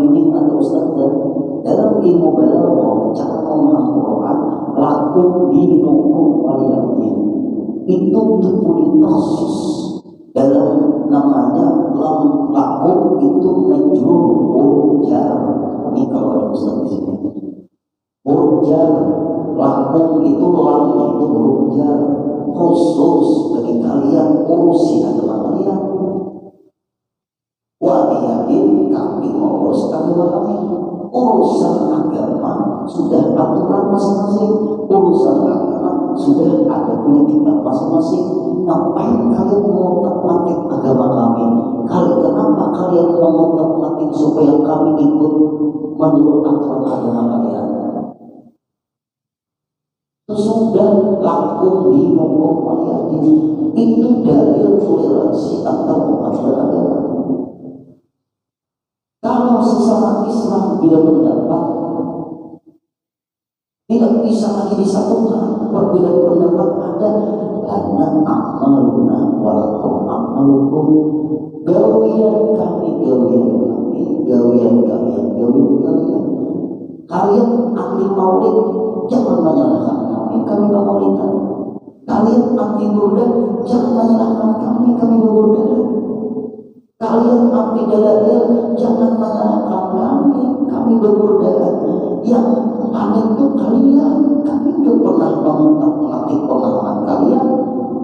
membimbing atau ustaz dalam ilmu balaghah, cara memahami Quran, lakum dinukum waliyaddin. Itu tertulis persis dalam namanya lam lakum itu majrur jar. Ini kalau ada ustaz di sini. Urjar lakum itu lamnya itu urjar khusus bagi kalian urusi agama kalian. Waliyaddin kami menguruskan agama kami. Urusan agama sudah aturan masing-masing. Urusan agama sudah ada punya kitab masing-masing. Ngapain kalian mengotak-atik agama kami? Kenapa kalian mengotak-atik supaya kami ikut menurut aturan agama kalian? Sudah lakum di hukum waliyaddin. Itu dalil toleransi antar umat beragama. Kalau sesama Islam bila pendapat tidak bisa lagi disatukan, perbedaan pendapat ada, karena amaluna walakum amalukum, gawian kami gawian kami, gawian kalian gawian kalian. Kalian anti maulid, jangan menyalahkan kami maulidan. Kalian anti burdah, jangan menyalahkan kami burdah. Kalian anti dalil, jangan menyalahkan kami berburdah. Yang panik itu kalian, kami tidak pernah mengotak-atik pemahaman kalian.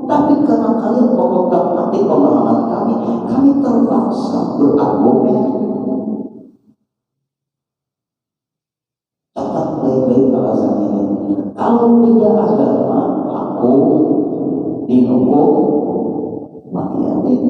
Tapi karena kalian mengotak-atik pemahaman kami terpaksa berargumen. Catat baik-baik alasan ini. Kalau tidak agama, aku dihukum waliyaddin.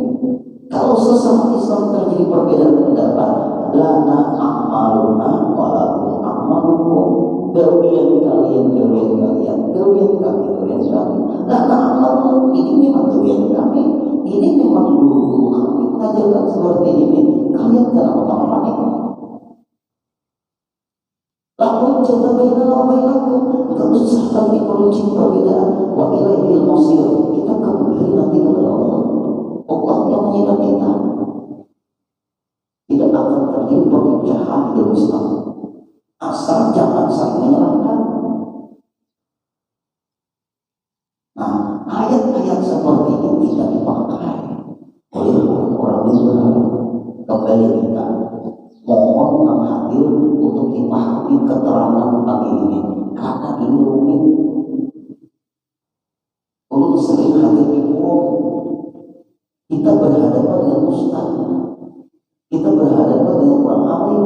Kalau sesama Islam terjadi perbedaan pendapat, lana amaluna walakum amalukum, gawian kalian gawian kalian, gawian kami gawian kami. Lana amaluna, ini memang gawian kami, ini memang guru kami mengajarkan seperti ini. Kalian kenapa panik? Lakukan jatuh bainana wa bainakum, kesusahan diperuncing perbedaan. Wa ilaihil masir, kita kembali nanti kepada Allah. Allah yang menyidang kita. Tidak akan terjadi perpecahan di Islam asal jangan saling menyalahkan. Nah, ayat-ayat seperti ini tidak dipakai oleh orang-orang liberal. Kembali kita mohon yang hadir untuk dipahami keterangan pagi ini, karena ini rumit. Ulun sering hadir di forum, kita berhadapan dengan ustaz, kita berhadapan dengan orang alim,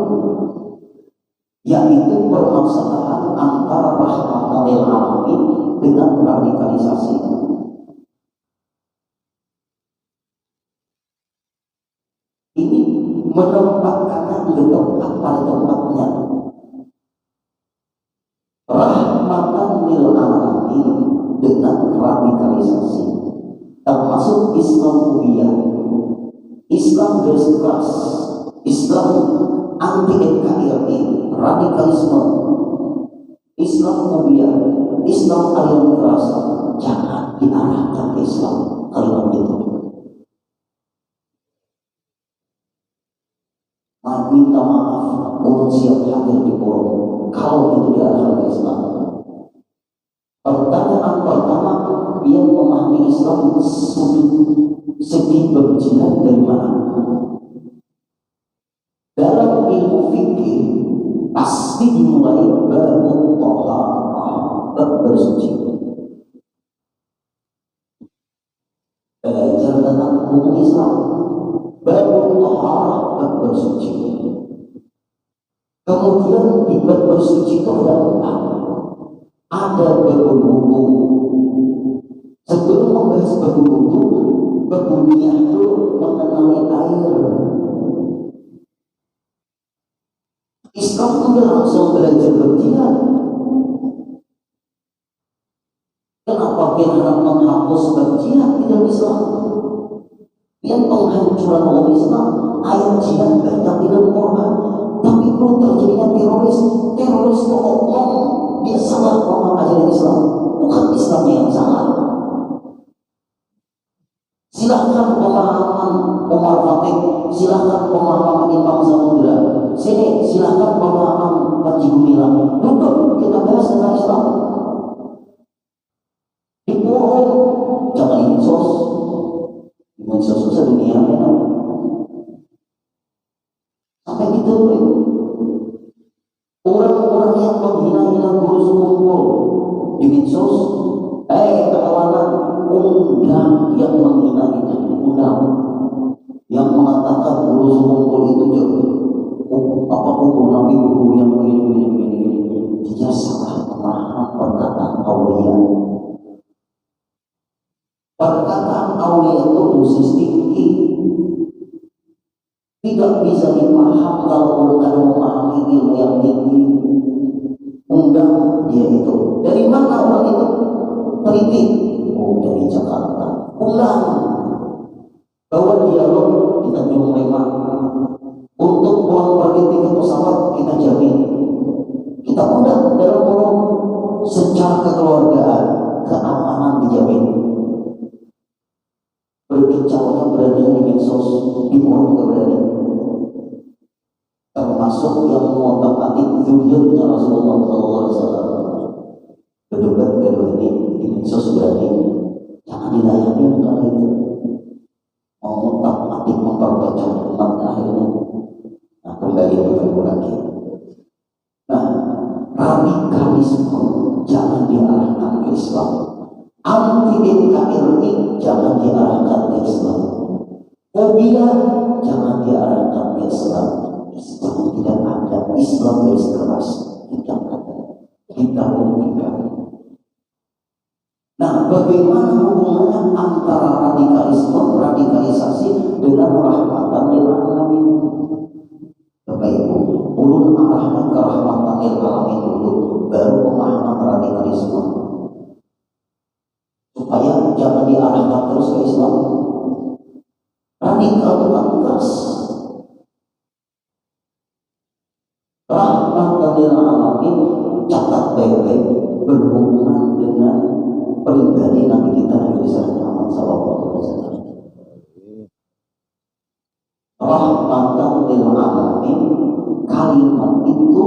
yaitu permasalahan antara rahmatan lil alamin dengan radikalisasi. Ini menempatkan di tempat pada tempatnya. Rahmatan lil alamin dengan radikalisasi, termasuk Islamofobia, Islam garis keras, Islam anti NKRI, radikalisme, Islamofobia, Islam aliran keras, jangan diarahkan ke Islam. Kalimat itu minta maaf, ulun siap hadir di forum kalau itu diarahkan ke Islam. Pertanyaan pertama, yang memahami Islam segi berjihad dari mana? Dalam ilmu fikih pasti dimulai babut thaharah, bab bersuci. Belajar tentang hukum Islam, babut thaharah, bab bersuci. Kemudian di bab bersuci itu ada apa? Ada berwudu. Sebelum membahas berwudu, berbunyah dulu mengenali air. Islam tidak langsung belajar berjihad. Kenapa kita menghapus berjihad tidak Islam? Yang penghancuran umat Islam, ayat jihad banyak di dalam Quran. Tapi kalau terjadinya teroris itu Allah, dia salah paham ajaran Islam, bukan Islamnya yang salah. Silahkan pemahaman Umar Fatih, silahkan pemahaman Imam Samudra. Sini itu. Orang-orang yang menghina-hina guru sekumpul di medsos, kawan, undang yang menghina itu, undang yang mengatakan guru sekumpul itu apa guru Nabi, guru yang begini. Dia salah memaham perkataan aulia. Perkataan aulia itu dosis tinggi, tidak bisa dipaham kalau bukan memahami ilmu yang tinggi. Undang dia itu. Dari mana orang itu? Teliti. Oh, dari Jakarta. Undang. Bawa dialog di Tanjung Lemak. Untuk pulang pergi tiket pesawat kita jamin. Kita undang dalam forum secara kekeluargaan, keamanan dijamin. Berbicaranya berani di medsos, di forum juga berani. Termasuk yang mengotak-atik zuriatnya Rasulullah SAW. Berdebat kedua ini di medsos berani. Jangan dilayani kalau itu. Mengotak-atik, memperbaca umat akhirnya. Nah, kembali ke lagi. Nah, radikalisme jangan diarahkan ke Islam. Anti-NKRI jangan diarahkan ke Islam. Fobia jangan diarahkan ke Islam. Islam tidak ada. Islam garis keras tidak ada. Kita buktikan. Nah, bagaimana hubungannya antara radikalisme, radikalisasi dengan rahmatan lil alamin? Bapak Ibu, ulun arahnya ke rahmatan lil alamin dulu, baru pemahaman radikalisme. Supaya jangan diarahkan terus ke Islam. Radikal itu kan keras. Rahmatan lil alamin, catat baik-baik, berhubungan dengan pribadi Nabi kita Nabi besar Muhammad SAW. Rahmatan lil alamin, kalimat itu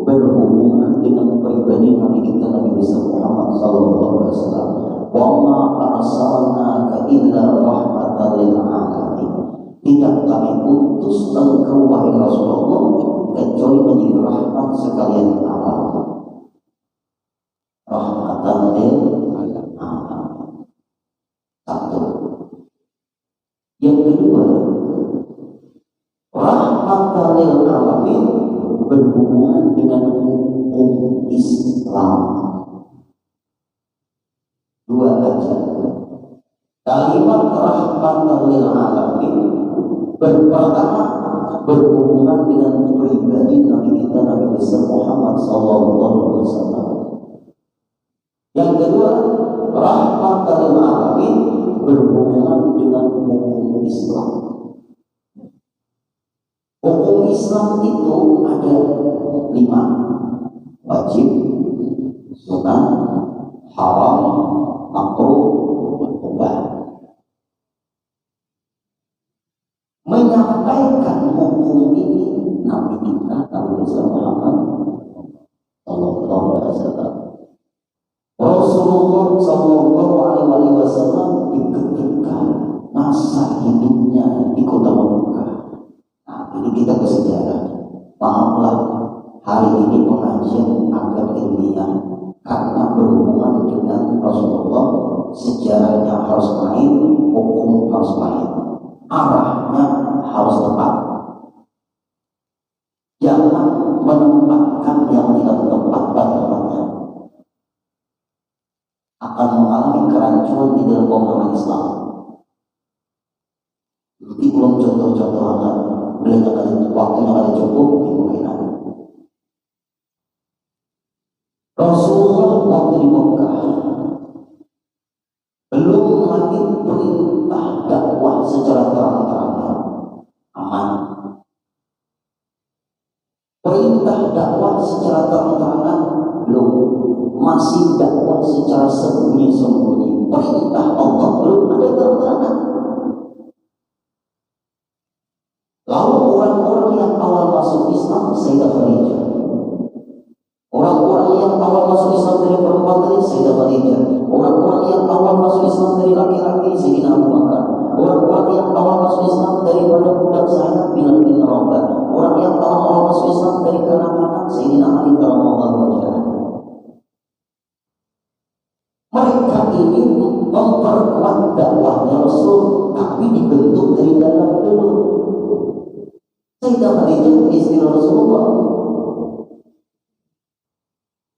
berhubungan dengan pribadi Nabi kita Nabi besar Muhammad SAW. Wa ma arsalnaka illa rahmatan lil alamin. Tidak kami utus engkau wahai Rasulullah kecuali menjadi rahmat sekalian alam. Rahmatan lil alamin. Satu. Yang kedua, rahmatan lil alamin berhubungan dengan hukum Islam. Dua aja. Kalimat rahmatan lil alamin pertama berhubungan dengan pribadi Nabi kita Nabi besar Muhammad SAW. Yang kedua, rahmatan lil alamin berhubungan dengan hukum Islam. Hukum Islam itu ada 5: wajib, sunnah, haram, makruh, mubah. Menyampaikan hukum ini Nabi kita Nabi besar Muhammad sallallahu alaihi wasallam. Rasulullah sallallahu alaihi wasallam ketika masa hidupnya di kota Mekah. Nah, ini kita ke sejarah. Maaflah hari ini pengajian agak ilmiah karena berhubungan dengan Rasulullah. Sejarahnya harus main, hukum harus main, arahnya harus tepat. Jangan menempatkan yang tidak tepat pada tempatnya, akan mengalami kerancuan di dalam pemahaman Islam. Jadi belum contoh-contoh akan beliau waktunya ada cukup dimulai. Rasulullah waktu di Mekah belum lagi perintah dakwah secara terang-terangan, aman. Perintah dakwah secara terang-terangan belum, masih dakwah secara sembunyi-sembunyi. Perintah Allah belum ada terang-terangan. Lalu orang-orang yang awal masuk Islam, Sayyidah Khadijah. Orang-orang yang awal masuk Islam dari perempuan tadi, Sayyidah Khadijah. Orang-orang yang awal masuk Islam dari laki-laki, Sayyidina Abu Bakar. Orang-orang yang awal masuk Islam daripada budak saya, Bilal bin Rabah. Orang yang awal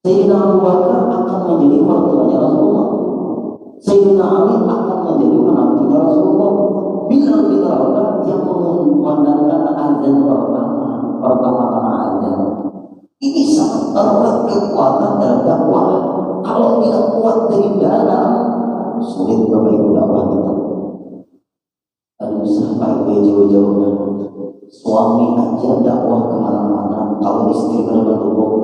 Sayyidina Abu Bakar akan menjadi mertuanya Rasulullah. Sayyidina Ali akan menjadi menantunya Rasulullah. Bilal bin Rabah yang mengumandangkan azan pertama azan. Ini sangat erat kekuatan dalam dakwah. Kalau tidak kuat dari dalam, sulit Bapak Ibu dakwah kita. Aduh, sampai jauh-jauh suami aja dakwah kemana-mana, kalau istri mendukung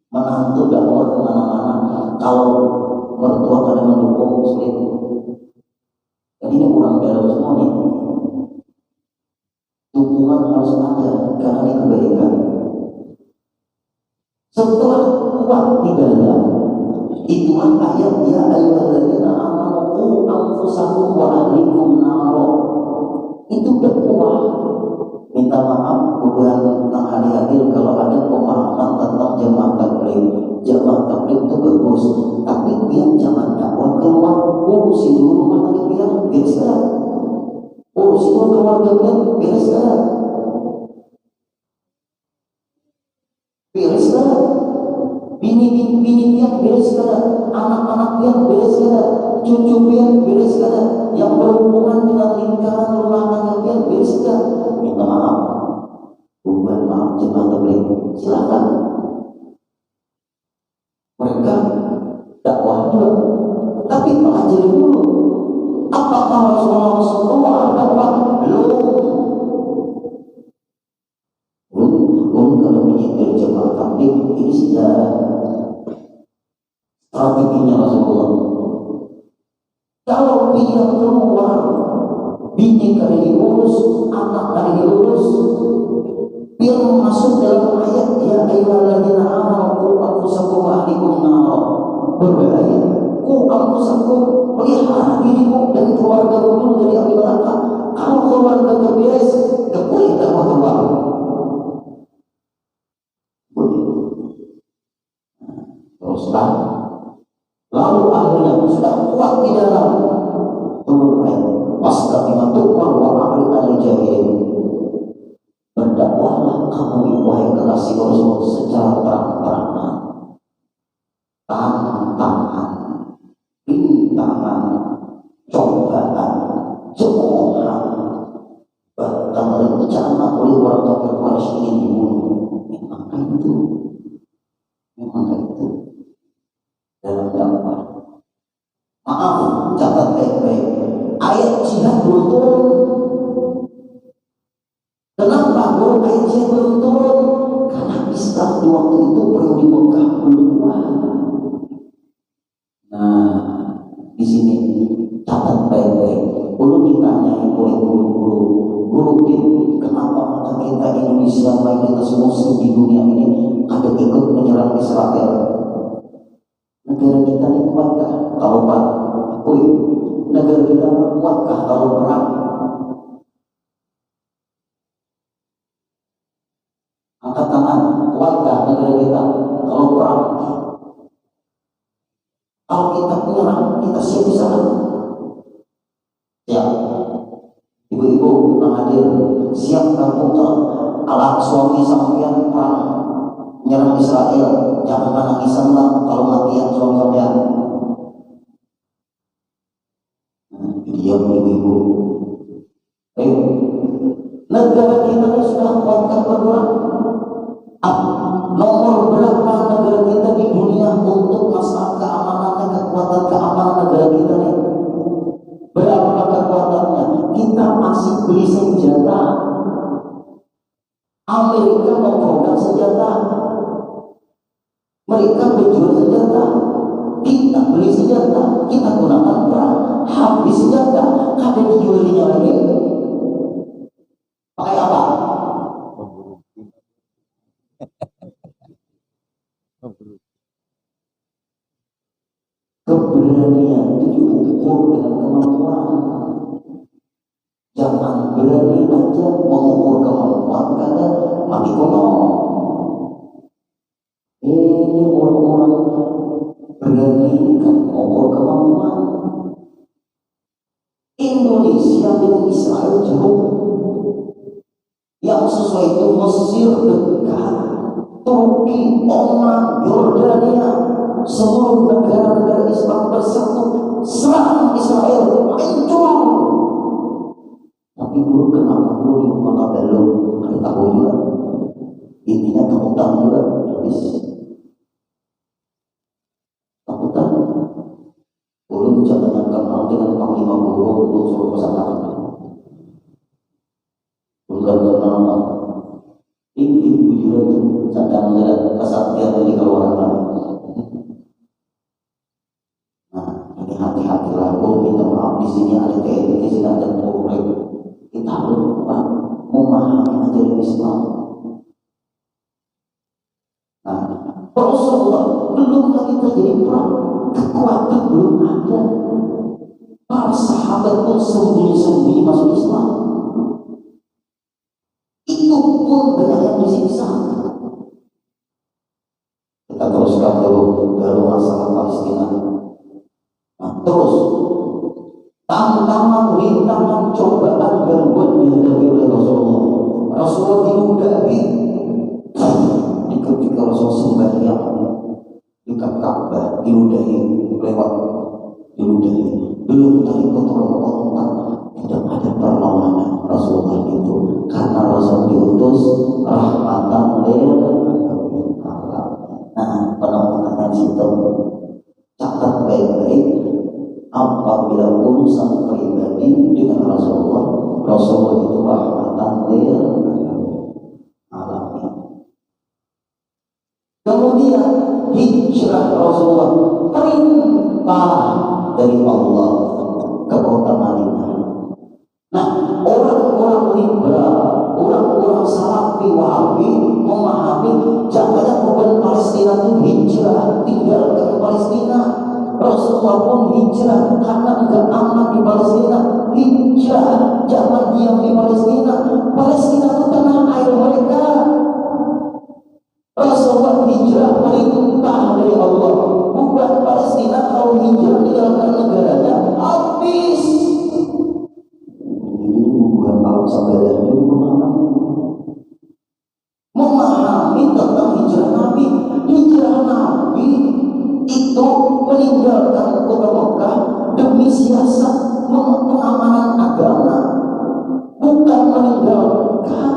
menantu dakwah kemana-mana, kalau mertua kada mendukung sulit. Jadi ini kurang dalam semua nih. Dukungan harus ada karena ini kebaikan. Setelah kuat di dalam, itulah ayat ya ayyuhalladzina amanu qu anfusakum wa ahlikum naro. Itu dakwah. Minta maaf bukan tentang hadir kalau ada pemahaman tentang jamaah tabligh. Jamaah tabligh itu bagus, tapi dia jangan dakwah keluar. Urusin dulu rumah tangga dia, beres kan? Urusin dulu keluarga dia, beres kan? Beres kan? Bini dia beres kan? Anak-anak dia beres kan? Cucu dia beres kan? Yang berhubungan dengan lingkaran rumah tangga dia beres kan? Minta maaf, bukan maaf jemaah tabligh, silakan. Mereka dakwah dulu, tapi pelajari dulu. Apakah Rasulullah dakwah? Belum kalau menyitir jemaah tabligh ini sejarah strateginya Rasulullah. Kalau dia keluar, bini kada diurus, anak kada diurus, biar masuk dalam ayat ya ayyuhalladzina amanu qu anfusakum wa ahlikum nar. Berbahaya. Qu anfusakum, pelihara dirimu dan keluarga dulu dari api neraka. Kalau keluarga terberes, gak boleh dakwah keluar. Boleh. Teruslah. Lalu akhirnya sudah kuat di dalam turun ayat. Wastaqim tuqwal wa a'rid 'anil jahilin. Berdakwahlah kamu wahai kekasih Rasul secara terang-terangan. Tantangan, rintangan, cobaan, cemoohan, bahkan rencana oleh orang kafir Quraisy ingin dibunuh. Memang itu dalam dakwah. Maaf, catat baik-baik. Ayat jihad belum turun. Kenapa guru ayat jihad belum turun? Karena Islam di waktu itu perlu di Mekah belum kuat. Nah, di sini catat baik-baik. Belum ditanyai oleh guru kenapa mata kita Indonesia, mayoritas muslim di dunia ini ada ikut menyerang Israel? Negara kita ini kuatkah kalau perang? Negara kita kuatkah kalau perang? Angkat tangan, kuatkah negara kita kalau perang? Kalau kita menyerang, kita siap di sana. Siap. Ibu-ibu yang hadir, siap kamu kalau suami sampean perang menyerang Israel, jangan nangisan lah kalau matian suami sampean. Diam ibu-ibu. Ayo, negara kita ini sudah kuatkah berperang? Nomor berapa negara kita di dunia untuk masalah keamanannya, kekuatan keamanan negara kita nih? Berapa kekuatannya? Kita masih beli senjata. Amerika memproduk senjata. Mereka berjual senjata. Kita beli senjata. Kita gunakan perang. Habis senjata, kada dijualinya lagi. Pakai apa? Keberanian itu diukur dengan kemampuan. Jangan berani aja mengukur kemampuan karena mati kono. Ini orang-orang berani kan mengukur kemampuan. Indonesia dengan Israel jauh. Yang sesuai itu Mesir dekat, Turki, Oman, Yordania, seluruh negara-negara Islam bersatu serang Israel, hancur. Tapi dulu kenapa dulu di kota belum ada tahu juga, intinya takutan juga habis takutan. Dulu jangan kenal dengan panglima burung untuk suruh pesawat. Bukan kenal tinggi bujuran itu sedang melihat kesaktian dari keluarga. Nah, ini hati-hatilah. Aku minta maaf, di sini ada TNI, di sini ada Polri. Kita harus memahami ajaran Islam. Nah, Rasulullah belum lagi terjadi perang, kekuatan belum ada. Para sahabat pun sembunyi-sembunyi masuk Islam. Itu pun banyak yang disiksa. Kita teruskan dulu baru masalah Palestina. Nah, terus tantangan, rintangan, cobaan, gangguan dihadapi oleh Rasulullah. Rasulullah diludahi ketika Rasul sembahyang di Ka'bah, diludahi lewat, diludahi belum dari kotoran kontak. Tidak ada perlawanan Rasulullah itu, karena Rasul diutus rahmatan lil alamin. Nah, penampilan situ catat baik-baik. Apabila urusan pribadi dengan Rasulullah, Rasulullah itu rahmatan lil alamin. Kemudian hijrah Rasulullah, perintah dari Allah ke kota Madinah. Nah, orang-orang liberal, orang-orang salafi wahabi memahami jangan bukan Palestina itu hijrah, tinggalkan Palestina. Rasulullah pun hijrah karena enggak aman di Palestina. Hijrah, jangan diam di Palestina. Palestina itu tanah air mereka. Rasulullah hijrah perintah dari Allah, bukan Palestina. Kalau hijrah tinggalkan negaranya, habis. Bukan kalau sabar jadi memahami tentang hijrah Nabi. Hijrah Nabi itu meninggalkan kota Mekah demi siasat pengamanan agama, bukan meninggalkan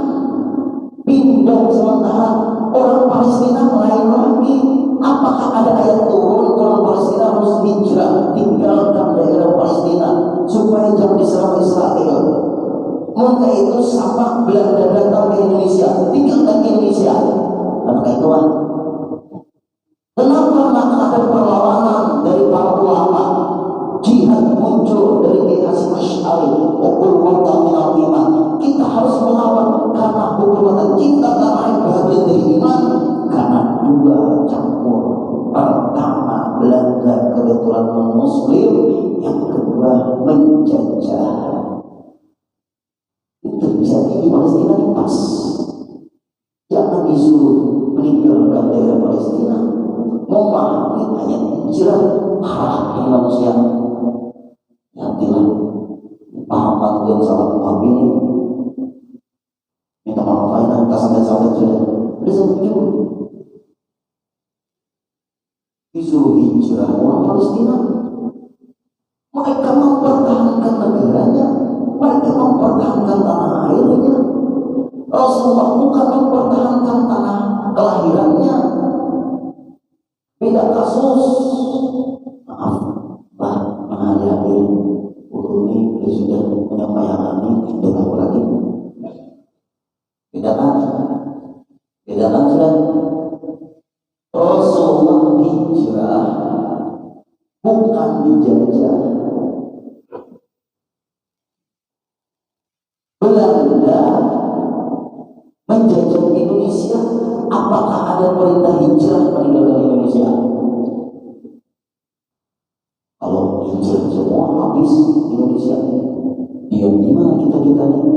pindah sementara. Orang Palestina lain lagi. Apakah ada ayat turun orang Palestina harus hijrah, tinggalkan daerah Palestina supaya jangan diserang Israel? Maka itu sama Belanda datang ke Indonesia, tinggalkan Indonesia. Maka itu kenapa maka ada perlawanan dari para ulama? Jihad muncul dari Kiai Hasyim Asy'ari, ukul warga minal iman. Kita harus melawan karena hukuman cinta tanah air bagian dari iman. Karena dua campur. Pertama, Belanda kebetulan non-muslim, yang kedua menjajah. Itu terjadi di Palestina ini pas. Jangan disuruh meninggalkan daerah Palestina. Memahami ayat hijrah, harapan manusia. Hati-hatilah, pahaman yang salah pahami ini. Minta maaf lain, kita sampai-sampai sudah. Udah sampai jauh. Disuruh hijrah orang Palestina. Mereka mempertahankan negaranya, mereka mempertahankan tanah airnya. Rasulullah bukan mempertahankan tanah kelahirannya. Beda kasus. Maaf, Pak menghadapi ini sudah menyampaikan ini dengan lagi. Beda kan? Beda kan sudah. Rasulullah hijrah bukan dijajah. Belanda menjajah Indonesia. Apakah ada perintah hijrah meninggalkan Indonesia? Kalau hijrah semua habis Indonesia, diam di mana kita ini?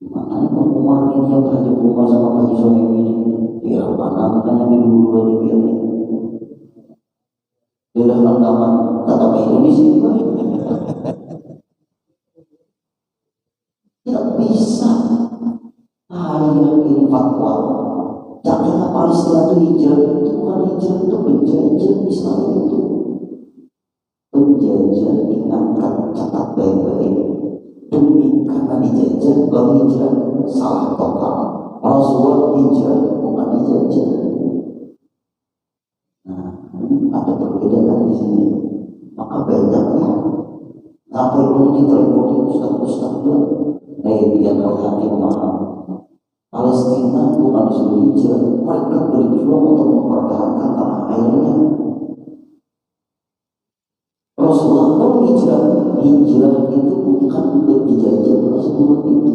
Makanya Pak Umar ini yang Haji Umar sama Haji Sohib ini, ya mana makanya dulu di ini. Dia udah rekaman tetap Indonesia juga. Tidak bisa. Ayah ini fatwa Jangan Palestina itu hijrah, itu bukan hijrah, itu penjajah. Islam itu penjajah. Ingatkan, catat baik-baik, demi karena dijajah baru hijrah. Salah total. Rasulullah hijrah bukan dijajah. Nah, ini ada perbedaan di sini. Maka banyaknya sampai dulu di telepon ustaz-ustaz juga, biar hati maaf. Palestina bukan disuruh hijrah, mereka berjuang untuk mempertahankan tanah airnya. Rasulullah pun hijrah itu bukan dijajah Rasulullah itu.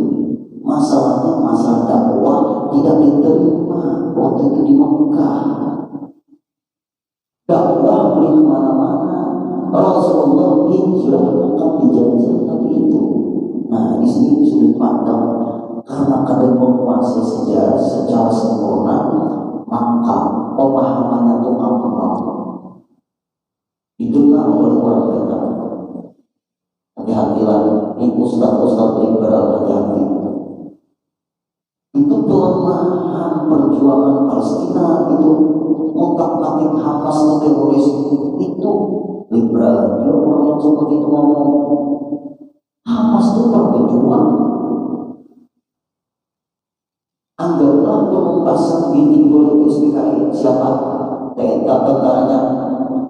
Masalahnya masalah dakwah tidak diterima waktu itu di Mekah. Dakwah boleh kemana-mana. Rasulullah hijrah bukan dijajah tapi itu. Nah, di sini sudah pandang. Karena kadang menguasai sejarah secara sempurna, maka pemahamannya itu ngambang didengar oleh orang banyak. Hati-hatilah, ini ustaz-ustaz liberal, hati-hati. Itu pelemahan perjuangan Palestina, itu otak-atik Hamas atau teroris, itu liberal. Dia orang yang seperti itu ngomong, Hamas itu berjuang. Anggaplah penumpasan bidik boleh SPKI siapa? TNI tentaranya,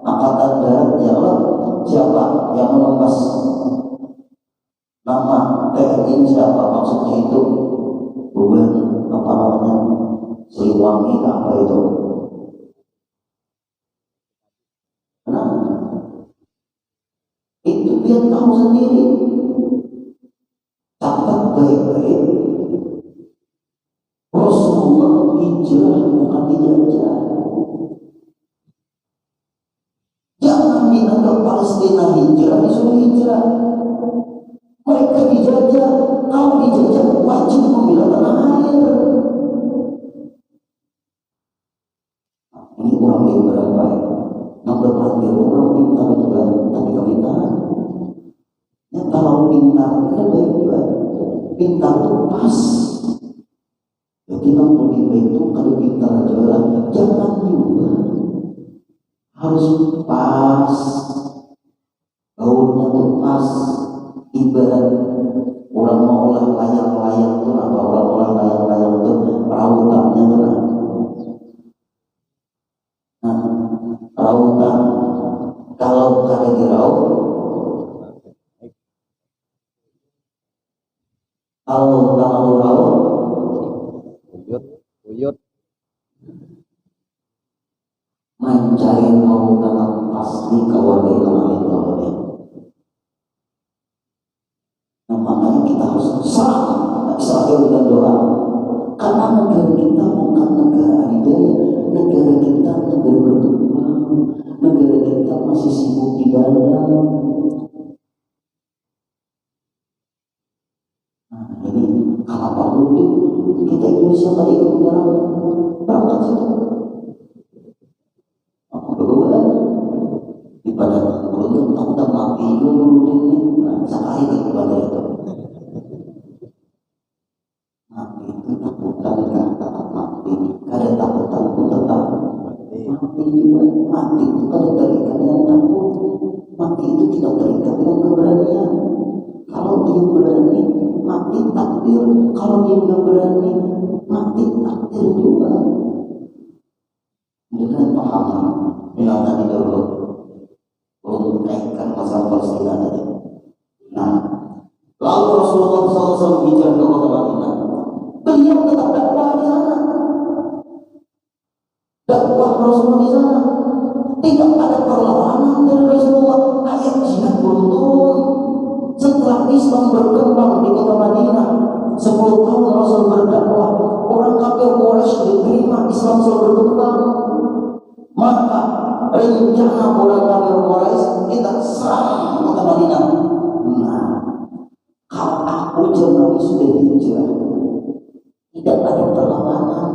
angkatan darat ya Allah, siapa yang menumpas? Nama TNI siapa? Maksudnya itu bukan apa namanya Siliwangi apa itu? Nah, itu dia tahu sendiri. Catat baik-baik. Rasulullah hijrah bukan dijajah. Jangan dianggap Palestina hijrah, disuruh hijrah. Mereka dijajah. Kalau dijajah wajib membela tanah air. Ini orang liberal baik. Yang berarti orang pintar juga, tapi kepintaran. Ya kalau pintar ada baik juga. Pintar itu pas. Jadi lebih baik itu kalau kita jualan jangan juga harus pas, gaulnya tuh pas. Ibarat orang mau olah layang-layang tuh apa, orang olah layang-layang tuh rautannya tuh nah rautan kalau kada diraut, kalau terlalu raut uyut mencari rautan pasti keluarga yang lain ya. Nah, makanya kita harus serang dengan doa, karena negara kita bukan negara adidaya, negara kita negara berkembang, negara kita masih sibuk di dalam. Nah, ini kenapa mungkin kita Indonesia tadi ikut berangkat situ? Apa berdua? Di pada beruntung tak udah mati dulu ini. Nah, sekali ke ibadah itu. Mati itu takutan kan takut mati. Kada takutan pun tetap mati juga. Mati itu kada terikat dengan takut. Mati itu tidak terikat dengan keberanian. Kalau dia berani mati takdir, kalau dia nggak berani mati takdir juga. Dengan paham yang tadi dulu belum kaitkan masalah Palestina tadi. Nah, lalu Rasulullah SAW hijrah ke kota Madinah. Beliau tetap dakwah di sana. Dakwah Rasulullah di sana. Tidak ada perlawanan dari Rasulullah. Ayat jihad belum turun. Setelah Islam berkembang di kota Madinah, 10 tahun Rasul berdakwah. Orang kafir Quraisy diterima, Islam selalu berkembang. Maka rencana orang kafir Quraisy kita serang kota Madinah. Nah, kalau aku Nabi sudah hijrah, tidak ada perlawanan.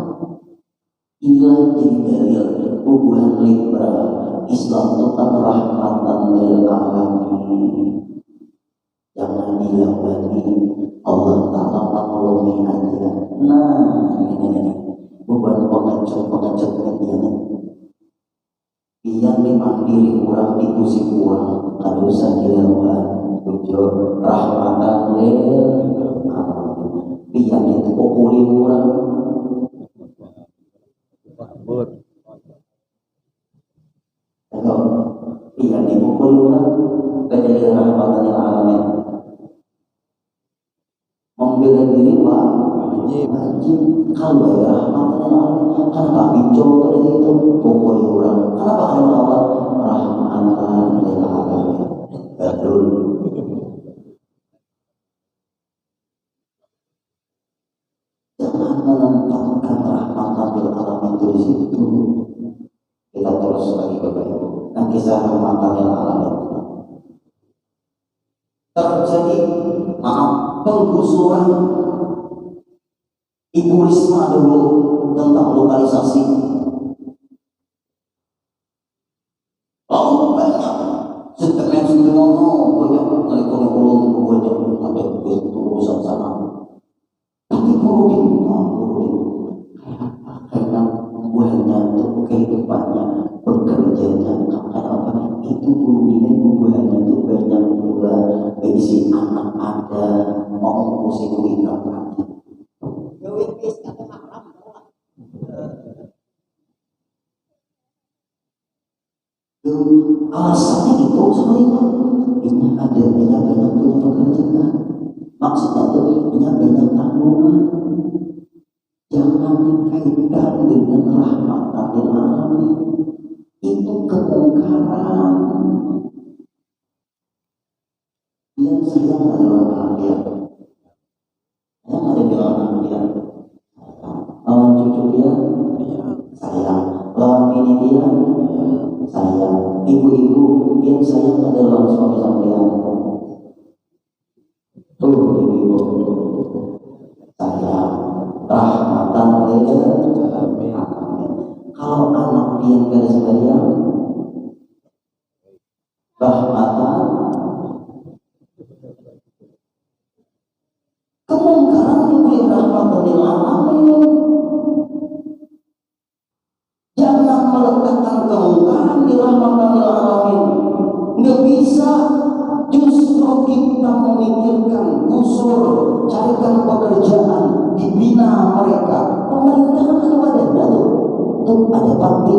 Inilah jadi dalil hubungan liberal. Islam itu kan rahmatan lil alamin. Jangan dilewati, Allah Ta'ala menolongi aja. Nah, ini beban Jawa jujur rahmatan lil alamin. Biar itu pukuli orang. Kalau biar dipukuli orang, menjadi rahmatan lil alamin. Membela diri wajib. Kalau ya rahmatan lil alamin, kenapa bincang dari itu pukuli orang? Kenapa kalian awal rahmatan lil alamin? Betul. Jangan menempatkan rahmatan lil alamin itu di situ. Kita terus lagi Bapak Ibu. Nah, kisah rahmatan lil alamin terjadi penggusuran Ibu Risma dulu tentang lokalisasi. Oh banyak sentimen banyak ngelikur-ngelikur banyak sampai begitu urusan sana. Tapi Burudin karena buahnya itu kehidupannya bekerjanya apa itu Burudin buahnya itu banyak juga berisi anak ada mau musik ikan ada. Alasannya itu sebenarnya ini ada banyak punya pekerjaan, maksudnya itu banyak tanggungan. Jangan dikaitkan dengan rahmatan lil alamin, itu kemungkaran. Yang sayang adalah manusia. Yang ada bilang manusia. Lawan cucu dia sayang, lawan bini dia sayang, ibu-ibu yang sayang adalah suami sampean. Tuh ibu-ibu sayang rahmatan lil alamin. Kalau anak dia gak sayang rahmatan kemungkaran diberi rahmatan lil alamin. Jangan meletakkan kemungkaran di rahmatan lil alamin. Nggak bisa. Justru kita memikirkan gusur, carikan pekerjaan, dibina mereka. Pemerintah kan ada badannya tuh ada panti.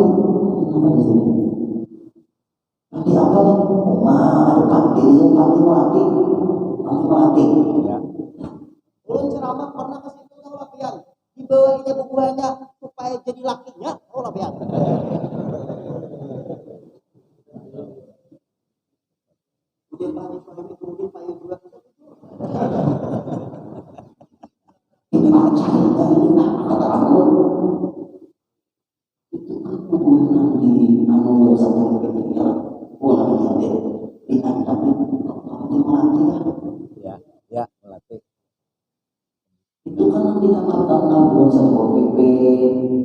Apa di sini? Panti apa nih? Ada panti di sini, panti melati. Ulun ceramah pernah ke situ kalau lapian. Dibawainnya bukuannya supaya jadi lakinya, lapian. Udah banyak suami turun payung juga. Ini macam ini kata aku. Itu kan bukuan di anu satu ketika ulangnya deh di anda itu melatih ya melatih. Itu kan dikatakan kabuan satu PP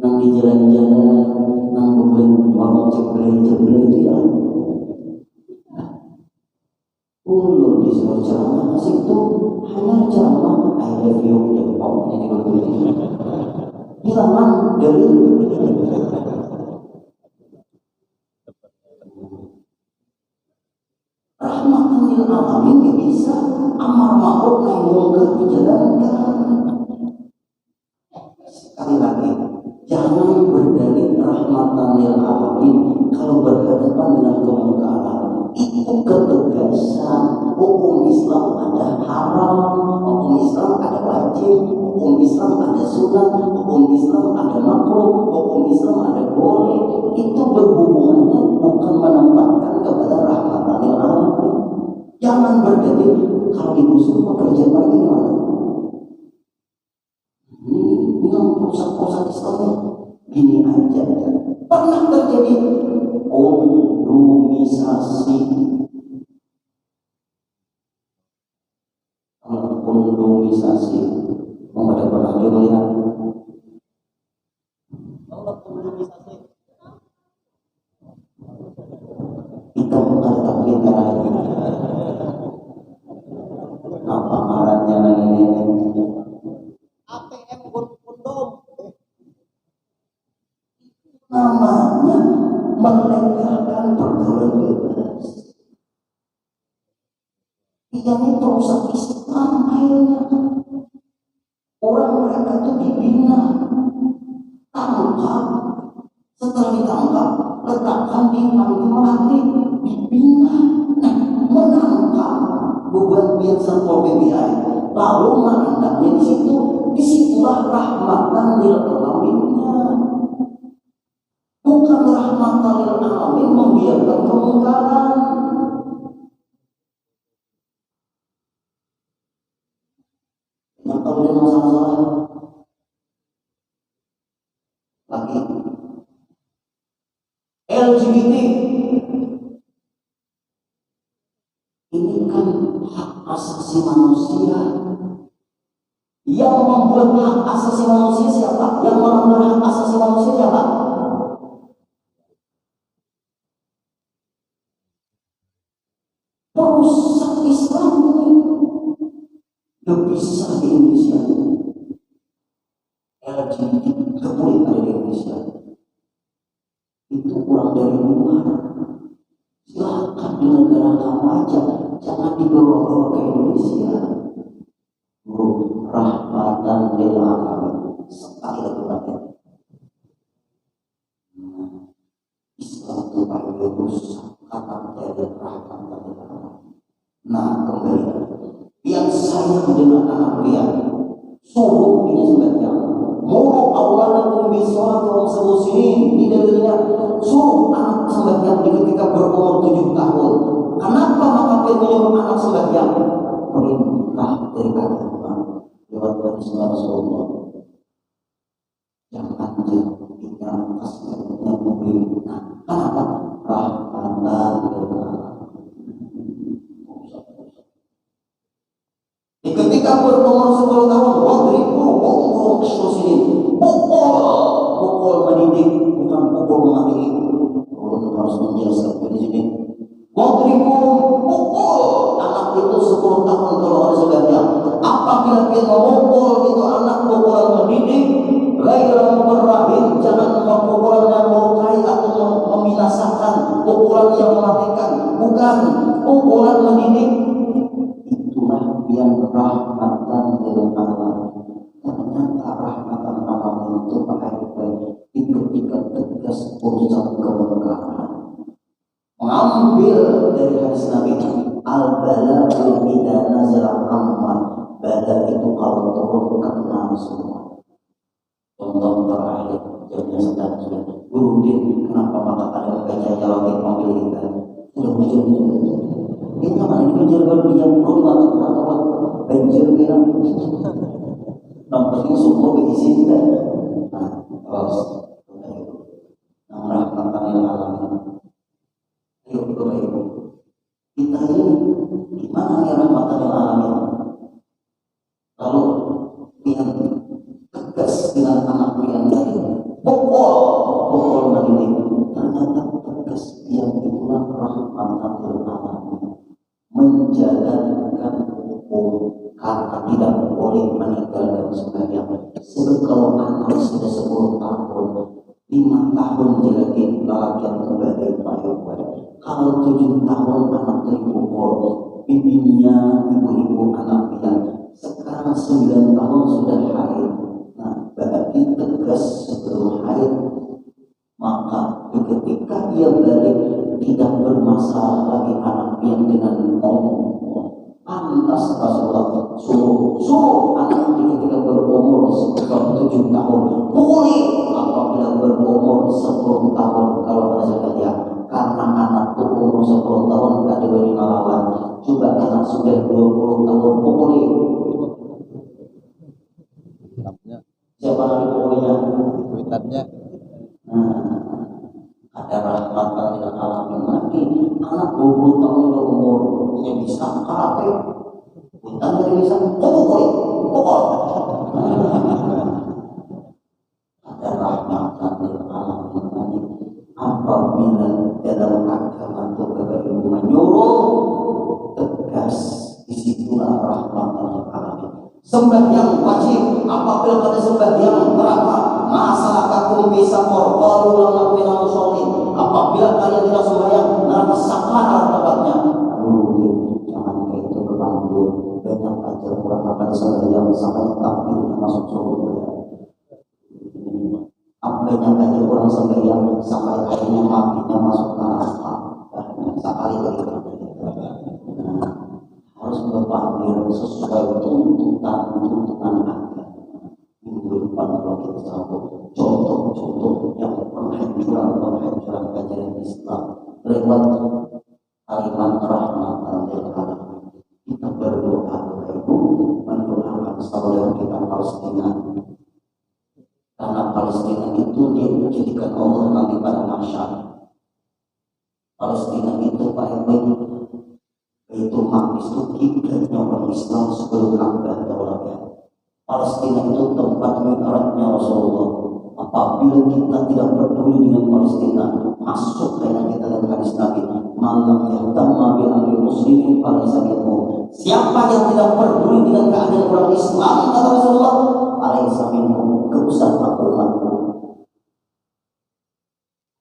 yang di jalan-jalan yang bukan warung ceblay itu ya. Ulur disuruh ceramah masih itu hanya ceramah I love you ya pokoknya di begini hilangan dari rahmatan lil alamin gak bisa amar ma'ruf nahi munkar dijalankan. Sekali lagi jangan berdalih rahmatan lil alamin kalau berhadapan dengan kemungkaran. Itu ketegasan. Hukum Islam ada haram, hukum Islam ada wajib, hukum Islam ada sunat, hukum Islam ada makruh, hukum Islam ada boleh. Itu berhubungannya bukan menempatkan kepada rahmatan lil alamin. Jangan berdalih kalau digusur pekerjaan mereka gimana? Ini yang pusat-pusat Islam gini aja. Pernah terjadi kondomisasi. Kondomisasi, ada pernah juga lihat? Kalau kondomisasi, Kita bukan takdir karena apa ngarannya lagi ini? ATM kondom. Namanya melegalkan pergaulan bebas. mereka itu dibina, tangkap, setelah ditangkap letakkan di panti melati, dibina, menangkap beban biasa Satpol PPI, lalu menangkapnya di situ, disitulah rahmatan lil alaminnya. Bukan rahmatan lil alamin membiarkan kemungkaran. Yang tahu dia masalah lagi LGBT ini kan hak asasi manusia. Yang membuat hak asasi manusia siapa? Yang melanggar hak asasi manusia siapa? Perusak Islam ini. Gak bisa di Indonesia. LGBT gak boleh ada di Indonesia. Itu kurang dari luar. Silahkan di negara kamu aja, jangan dibawa-bawa ke Indonesia. Rahmatan lil alamin. Sekali lagi pakai Islam itu paling rusak karena dari rahmatan lil alamin. Nah, kembali yang sayang dengan anak lihat suruh punya sebagian muru auladakum bisolati muslimin, di dalilnya suruh anak sembahyang ketika berumur 7 tahun. Kenapa maka menyuruh anak sembahyang? Perintah dari agama lewat hadis Rasulullah. Jangan jadinya kasihnya mobil. Kenapa? Rahmatan lil alamin. Ketika berumur 10 tahun, wadribu pukul muslimin, pukul mendidik, bukan pukul memaki. Ulun harus menjelaskan di sini. Wadribu pukul anak itu 10 tahun kalau ada sebabnya. Apabila kita memukul itu anak pukulan mendidik, ghairu mubarrahin, jangan pukulan yang melukai atau membinasakan, pukulan yang mematikan, bukan pukulan mendidik. Yang rahmatan lil alamin. Ternyata rahmatan alamin itu baik-baik ketika tegas urusan kemungkaran. Mengambil dari hadis Nabi, al-bala idza nazala amma, bala itu kalau turun kena semua. Contoh terakhir jamnya sedang guru din, kenapa maka kalian membaca lagi panggil kita sudah hujan. Ini mana ini banjir baru yang perlu dimakan banjir kira nampaknya semua berisi tidak. Nah, terus rahmatan lil alamin. Ayo Bapak Ibu, kita ini gimana ya rahmatan lil alamin? Lalu yang tegas dengan anak yang tadi, pukul mendidik, ternyata tegas yang itulah rahmatan lil alamin. Menjalankan hukum karena tidak boleh meninggalkan sembahyang. Sebab kalau anak sudah 10 tahun, 5 tahun lagi lalakian kembali baik-baik. Kalau 7 tahun anak terpukul, bibinya, ibu-ibu anak yang sekarang 9 tahun sudah haid. Nah, berarti tegas sebelum haid. Maka ketika dia balik tidak bermasalah lagi anak yang dengan pantas Rasulullah suruh anak ketika berumur 7 tahun boleh apabila berumur 10 tahun kalau ada saja karena anak umur 10 tahun tidak boleh melawan. Coba anak sudah 20 tahun boleh. Siapa lagi pokoknya? Kuitannya. Ada rahmatan lil alamin lagi. Anak 20 tahun umurnya bisa karate. Bukan dari bisa pukul. Ada rahmatan lil alamin lagi. Apabila dalam agama itu Bapak Ibu menyuruh tegas, disitulah rahmatan lil alamin. Sembahyang wajib. Apabila pada sembahyang berapa? Masalahkakum bisa korbalu lama minal musholin. Apabila kalian tidak sembahyang, neraka sakar tempatnya. Jangan kayak itu berpanggil. Banyak ajar kurang akan sembahyang sampai takbir masuk surga. banyak aja orang sembahyang sampai akhirnya matinya masuk neraka. Sekali lagi harus berpikir sesuai tuntutan agama. Minggu depan kalau kita sambut contoh-contoh yang penghancuran ajaran Islam lewat kalimat rahmatan lil alamin. Kita berdoa kepada Ibu mendoakan saudara kita Palestina, karena Palestina itu dia dijadikan Allah nanti pada masyarakat. Palestina itu Pak Ibu itu Maqdis itu kiblatnya orang Islam sebelum Ka'bah daulatnya. Palestina itu tempat mi'rajnya Rasulullah. Apabila kita tidak peduli dengan Palestina, masuk kayak kita dalam hadis Nabi, malam yang tamma bi amri muslimin falaysa minhu. Siapa yang tidak peduli dengan keadaan orang Islam, kata Rasulullah, falaysa minhu, gak usah umatku.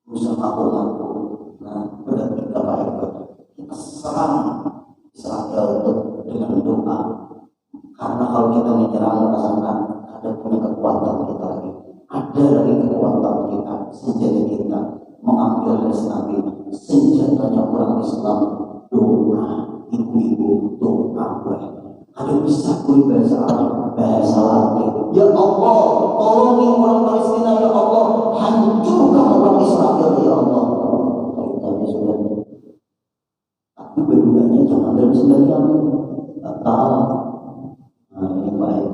Usah umatku. Nah, berarti kita baik, kita serang Israel dengan doa. Karena kalau kita menyerang ke sana, ada punya kekuatan kita lagi. Ada lagi kekuatan kita, senjata kita mengambil hadis Nabi. Senjatanya orang Islam doa, ibu-ibu doa. Ada bisa kuih bahasa Arab, bahasa Latin. Ya Allah, tolongi orang Palestina ya Allah, hancurkan orang Israel ya Allah. Kita sudah. Tapi bedanya jangan dalam sembahyang, batal. Nah ini baik.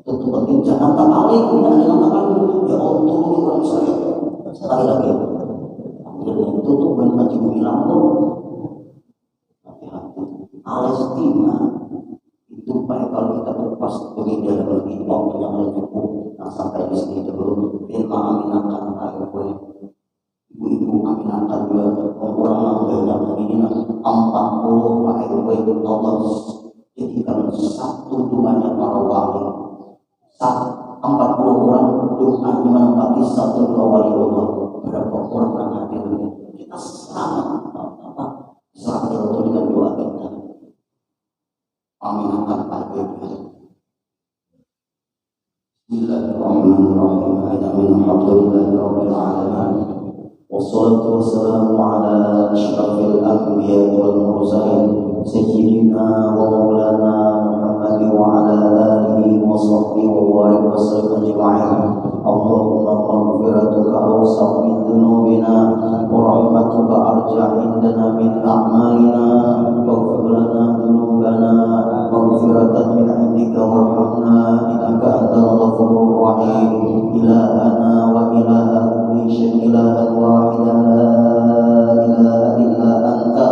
Tentu jangan takalik, jangan takalik. Ya Allah tolongi orang Israel. Sekali lagi. Itu tuh bukan Haji bilang tuh. Hati-hati. Palestina itu baik kalau kita lepas pergi dalam negeri waktu yang lebih cukup. Nah sampai di sini dulu. Bila aminatkan air kue. Ibu-ibu aminatkan juga orang banyak ini 40 air kue Allah jadikan satu doanya para wali. 40 orang doa menempati satu doa wali Allah. Berapa orang yang hadir ini kita serang Israel itu dengan doa kita. Amin akan takbir. Bismillahirrahmanirrahim. Alhamdulillahirabbil alamin. Wassalatu wassalamu ala asyrafil anbiya'i wal mursalin sayyidina wa maulana Muhammad wa ala alihi wa sahbihi wa barik wa sallam ajma'in. Allahumma maghfiratuka awsaq min dhunubina wa rahmatuka arja' indana min a'malina waghfir lana dhunubana maghfiratan min 'indika warhamna innaka antal ghafurur rahim. Ilahana wa ilaha kulli syai'in ilahan wahidan la ilaha illa anta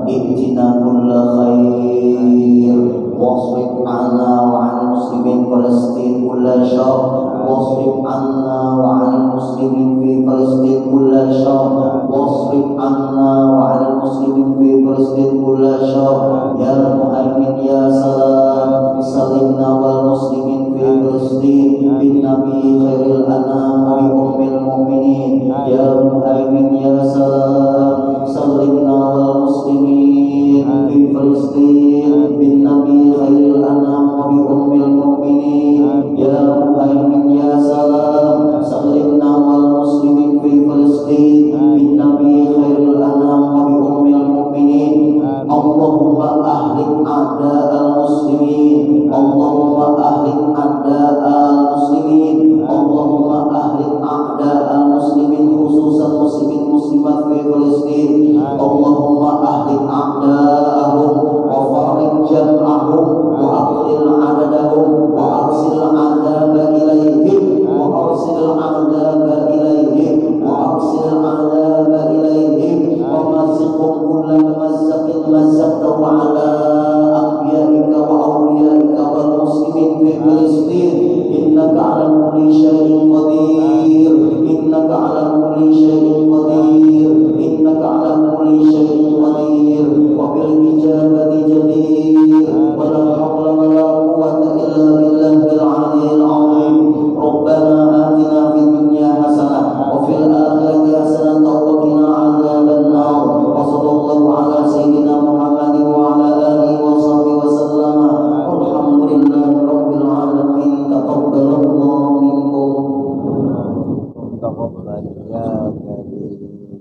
ihtina kulla khair wasrif 'anna wa 'anil muslimin Palestin kulla syarr wasrif 'anna wa 'anil muslimin fi Palestin kulla syarr wasrif 'anna wa 'anil muslimin fi Palestin kulla syarr ya mu'min ya salam salimna wal muslimin fi Palestin bin nabi khairil anam bi ummil mu'minin ya mu'min ya salam salimna wal muslimin fi Palestin bin nabi khairil anam bi ummil mu'minin ya mu'min ya salam salimna wal muslimin fi Palestin bin nabi khairil anam bi ummil mu'minin. Allahumma ahlik a'da'al muslimin, Allahumma ahlik a'da'al muslimin, Allahumma ahlik a'da'al muslimin khususan muslimin muslimat fi Palestin